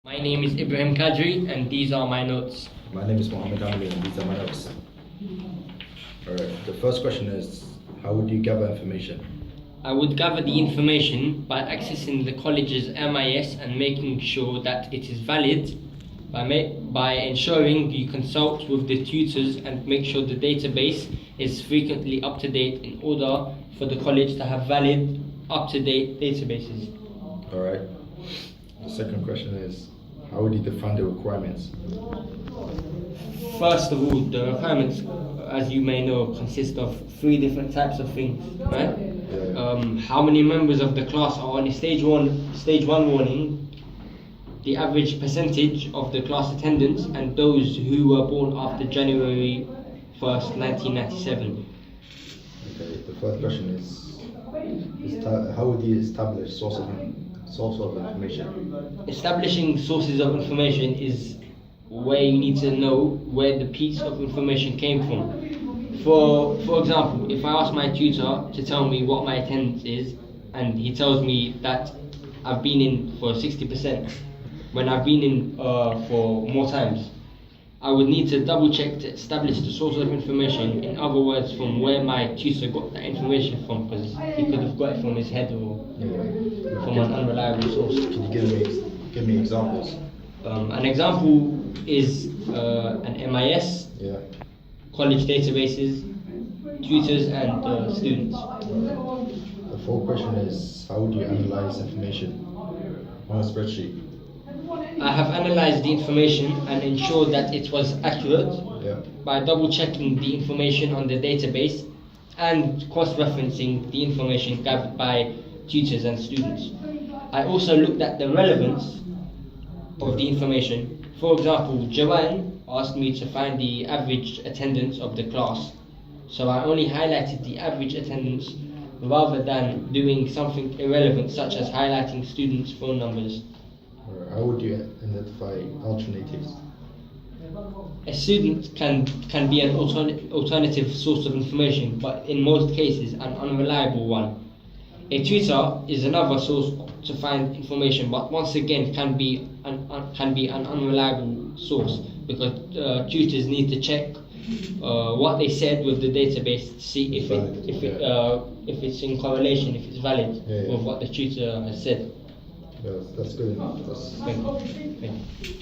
My name is Ibrahim Kadri and these are my notes. My name is Mohammed Amli and these are my notes. Alright, the first question is, how would you gather information? I would gather the information by accessing the college's MIS and making sure that it is valid by ensuring you consult with the tutors and make sure the database is frequently up to date in order for the college to have valid, up-to-date databases. Alright, the second question is, how would you define the requirements? First of all, the requirements, as you may know, consist of 3 different types of things, right? Yeah. How many members of the class are on a stage one warning, the average percentage of the class attendance, and those who were born after January 1st, 1997. Okay, the first question is how would you establish source of information? Establishing sources of information is where you need to know where the piece of information came from. For example, if I ask my tutor to tell me what my attendance is, and he tells me that I've been in for 60%, when I've been in for more times, I would need to double check to establish the source of information, in other words, from where my tutor got that information from, because he could have got it from his head or from an unreliable source. Can you give me examples? An example is an MIS, college databases, tutors and students. The fourth question is, how would you analyze information on a spreadsheet? I have analyzed the information and ensured that it was accurate by double checking the information on the database and cross-referencing the information gathered by tutors and students. I also looked at the relevance of the information. For example, Joanne asked me to find the average attendance of the class, so I only highlighted the average attendance rather than doing something irrelevant such as highlighting students' phone numbers. How would you identify alternatives? A student can be an alternative source of information, but in most cases an unreliable one. A tutor is another source to find information, but once again can be an unreliable source, because tutors need to check what they said with the database to see if it's in correlation, if it's valid with what the tutor has said. That's good enough. Thank you.